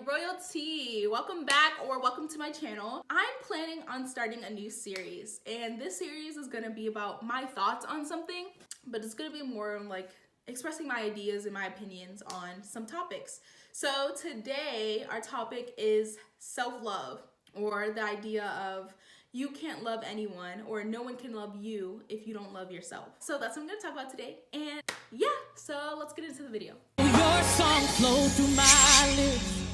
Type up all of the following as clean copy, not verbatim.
royalty, welcome back or welcome to my channel. I'm planning on starting a new series, and this series is going to be about my thoughts on something, but it's going to be more like expressing my ideas and my opinions on some topics. So today our topic is self-love, or the idea of you can't love anyone, or no one can love you if you don't love yourself. So that's what I'm going to talk about today, and yeah, so let's get into the video. Your song flowed through my lips,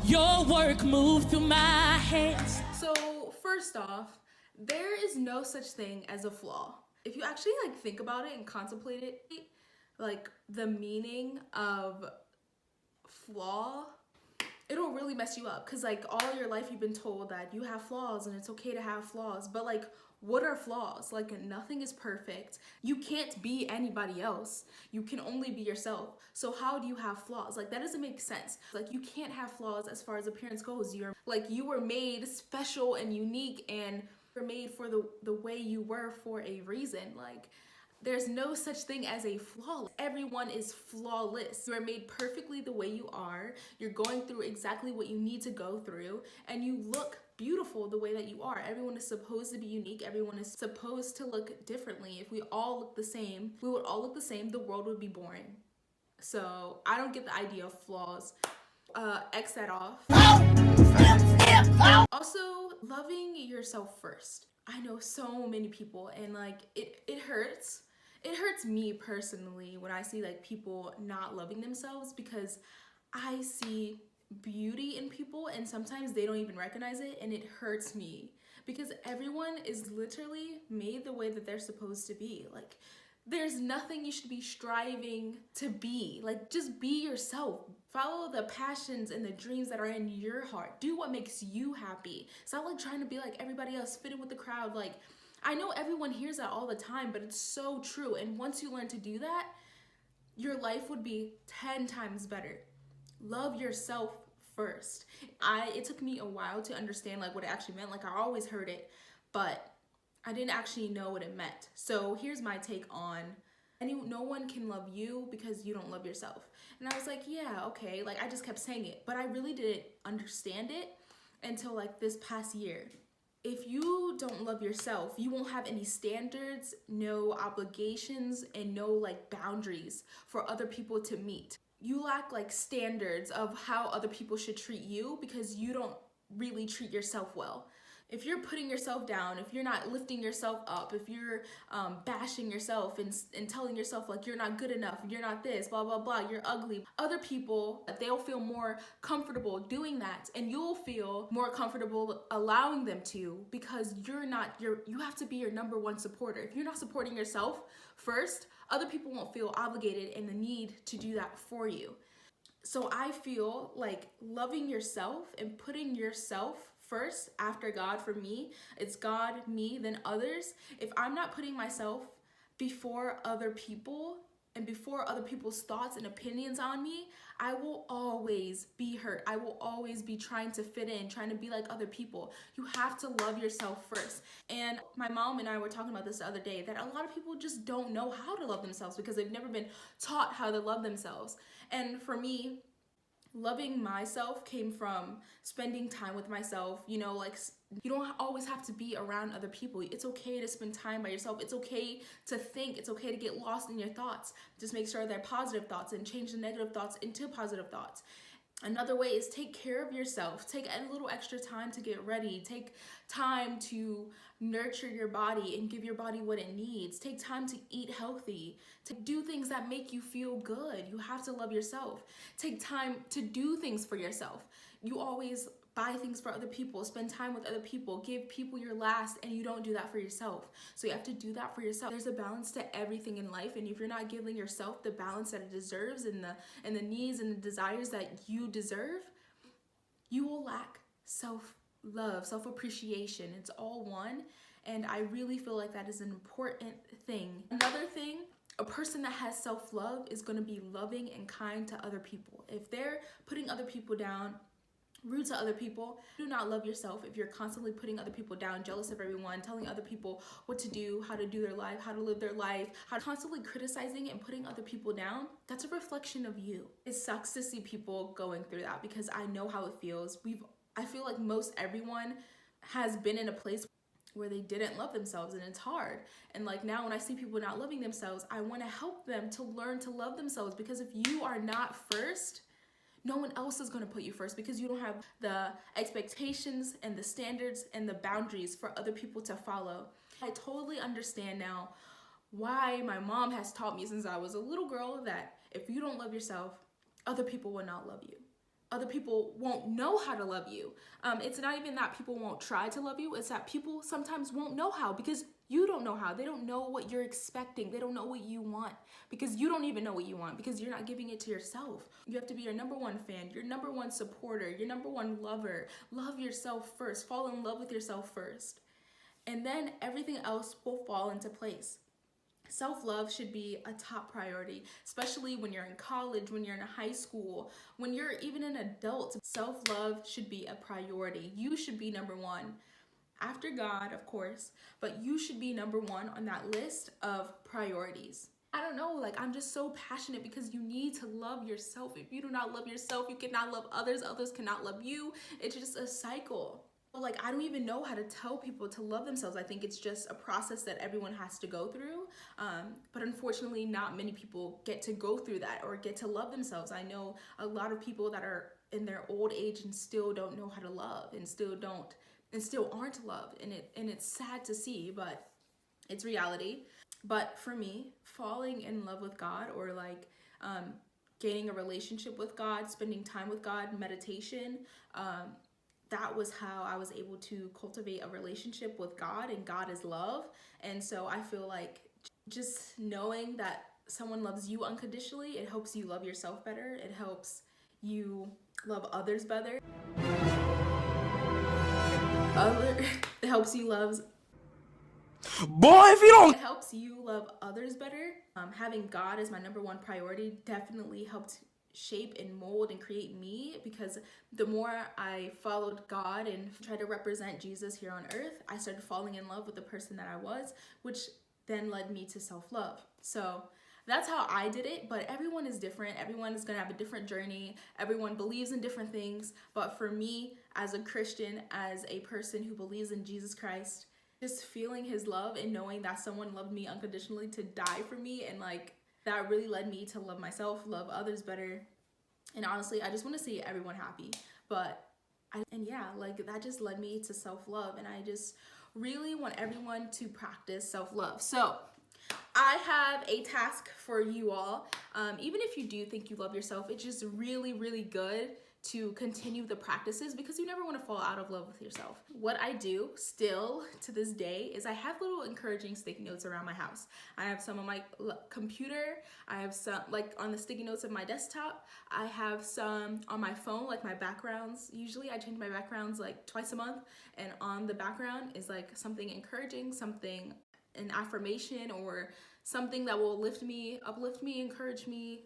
your work moved through my hands. So first off, there is no such thing as a flaw. If you actually think about it and contemplate it, like the meaning of flaw, it'll really mess you up, because all your life you've been told that you have flaws and it's okay to have flaws, but what are flaws? Nothing is perfect. You can't be anybody else. You can only be yourself. So how do you have flaws? That doesn't make sense. You can't have flaws as far as appearance goes. You were made special and unique, and you're made for the way you were for a reason. There's no such thing as a flaw. Everyone is flawless. You are made perfectly the way you are. You're going through exactly what you need to go through, and you look beautiful the way that you are. Everyone is supposed to be unique. Everyone is supposed to look differently. If we all look the same, we would all look the same, the world would be boring. So I don't get the idea of flaws. X that off. Also, loving yourself first. I know so many people, and it hurts. It hurts me personally when I see people not loving themselves, because I see beauty in people and sometimes they don't even recognize it, and it hurts me because everyone is literally made the way that they're supposed to be. There's nothing you should be striving to be. Just be yourself. Follow the passions and the dreams that are in your heart. Do what makes you happy. Stop trying to be like everybody else, fit in with the crowd. I know everyone hears that all the time, but it's so true. And once you learn to do that, your life would be 10 times better. Love yourself first. It took me a while to understand what it actually meant. I always heard it, but I didn't actually know what it meant. So here's my take on no one can love you because you don't love yourself. And I was yeah, okay. I just kept saying it, but I really didn't understand it until this past year. If you don't love yourself, you won't have any standards, no obligations, and no boundaries for other people to meet. You lack standards of how other people should treat you because you don't really treat yourself well. If you're putting yourself down, if you're not lifting yourself up, if you're bashing yourself and telling yourself you're not good enough, you're not this, blah, blah, blah, you're ugly, other people, they'll feel more comfortable doing that, and you'll feel more comfortable allowing them to, because you have to be your number one supporter. If you're not supporting yourself first, other people won't feel obligated and the need to do that for you. So I feel loving yourself and putting yourself first after God, for me, it's God, me, then others. If I'm not putting myself before other people and before other people's thoughts and opinions on me, I will always be hurt. I will always be trying to fit in, trying to be like other people. You have to love yourself first. And my mom and I were talking about this the other day, that a lot of people just don't know how to love themselves because they've never been taught how to love themselves. And for me, loving myself came from spending time with myself. You don't always have to be around other people. It's okay to spend time by yourself. It's okay to think. It's okay to get lost in your thoughts. Just make sure they're positive thoughts and change the negative thoughts into positive thoughts. Another way is take care of yourself. Take a little extra time to get ready. Take time to nurture your body and give your body what it needs. Take time to eat healthy. To do things that make you feel good. You have to love yourself. Take time to do things for yourself. You always buy things for other people, spend time with other people, give people your last, and you don't do that for yourself. So you have to do that for yourself. There's a balance to everything in life, and if you're not giving yourself the balance that it deserves and the needs and the desires that you deserve, you will lack self-love, self-appreciation. It's all one, and I really feel like that is an important thing. Another thing, a person that has self-love is going to be loving and kind to other people. If they're putting other people down, rude to other people. Do not love yourself if you're constantly putting other people down, jealous of everyone, telling other people what to do, how to do their life, how to live their life, how constantly criticizing and putting other people down. That's a reflection of you. It sucks to see people going through that because I know how it feels. I feel like most everyone has been in a place where they didn't love themselves, and it's hard. And like now when I see people not loving themselves, I want to help them to learn to love themselves, because if you are not first, no one else is going to put you first, because you don't have the expectations and the standards and the boundaries for other people to follow. I totally understand now why my mom has taught me since I was a little girl that if you don't love yourself, other people will not love you. Other people won't know how to love you. It's not even that people won't try to love you. It's that people sometimes won't know how, because you don't know how. They don't know what you're expecting. They don't know what you want, because you don't even know what you want, because you're not giving it to yourself. You have to be your number one fan, your number one supporter, your number one lover. Love yourself first. Fall in love with yourself first. And then everything else will fall into place. Self-love should be a top priority, especially when you're in college, when you're in high school, when you're even an adult. Self-love should be a priority. You should be number one. After God, of course, but you should be number one on that list of priorities. I don't know, like I'm just so passionate because you need to love yourself. If you do not love yourself, you cannot love others. Others cannot love you. It's just a cycle. Like I don't even know how to tell people to love themselves. I think it's just a process that everyone has to go through. But unfortunately, not many people get to go through that or get to love themselves. I know a lot of people that are in their old age and still don't know how to love, and still aren't loved. And it's sad to see, but it's reality. But for me, falling in love with God, or like gaining a relationship with God, spending time with God, meditation, that was how I was able to cultivate a relationship with God, and God is love. And so I feel like just knowing that someone loves you unconditionally, it helps you love yourself better. It helps you love others better. It helps you love It helps you love others better. Having God as my number one priority definitely helped shape and mold and create me, because the more I followed God and tried to represent Jesus here on earth, I started falling in love with the person that I was, which then led me to self-love. So that's how I did it, but everyone is different. Everyone is gonna have a different journey. Everyone believes in different things. But for me, as a Christian, as a person who believes in Jesus Christ, just feeling his love and knowing that someone loved me unconditionally to die for me, and like that really led me to love myself, love others better. And honestly, I just want to see everyone happy. Like that just led me to self-love, and I just really want everyone to practice self-love. So I have a task for you all. Even if you do think you love yourself, it's just really, really good to continue the practices, because you never want to fall out of love with yourself. What I do still to this day is I have little encouraging sticky notes around my house. I have some on my computer. I have some like on the sticky notes of my desktop. I have some on my phone, like my backgrounds. Usually I change my backgrounds like twice a month, and on the background is like something encouraging, something, an affirmation, or something that will uplift me, encourage me,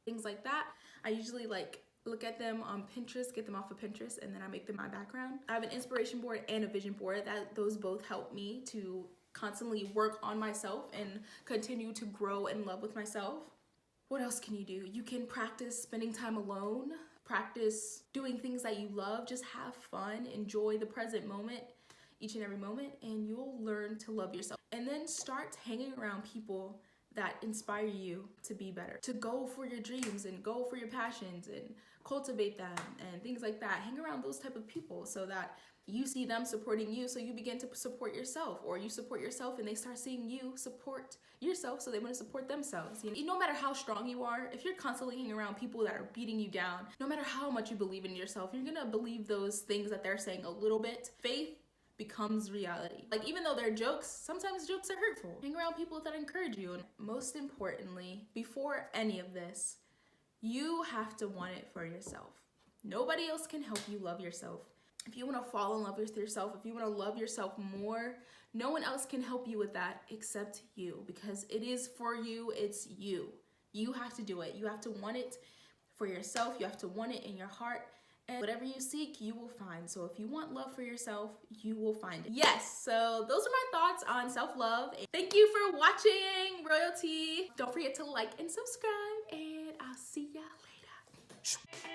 things like that. I usually like look at them on Pinterest, get them off of Pinterest, and then I make them my background. I have an inspiration board and a vision board. Those both help me to constantly work on myself and continue to grow in love with myself. What else can you do? You can practice spending time alone, practice doing things that you love, just have fun, enjoy the present moment, each and every moment, and you'll learn to love yourself. And then start hanging around people that inspire you to be better, to go for your dreams and go for your passions and cultivate them and things like that. Hang around those type of people so that you see them supporting you, so you begin to support yourself, or you support yourself and they start seeing you support yourself, so they want to support themselves. You know, no matter how strong you are, if you're constantly hanging around people that are beating you down, no matter how much you believe in yourself, you're gonna believe those things that they're saying a little bit. Faith becomes reality. Like, even though they're jokes, sometimes jokes are hurtful. Hang around people that encourage you. And most importantly, before any of this, you have to want it for yourself. Nobody else can help you love yourself. If you want to fall in love with yourself, if you want to love yourself more, no one else can help you with that except you, because it is for you. It's you. You have to do it. You have to want it for yourself. You have to want it in your heart. And whatever you seek, you will find. So if you want love for yourself, you will find it. Yes, so those are my thoughts on self-love. Thank you for watching Royalty. Don't forget to like and subscribe, and I'll see y'all later.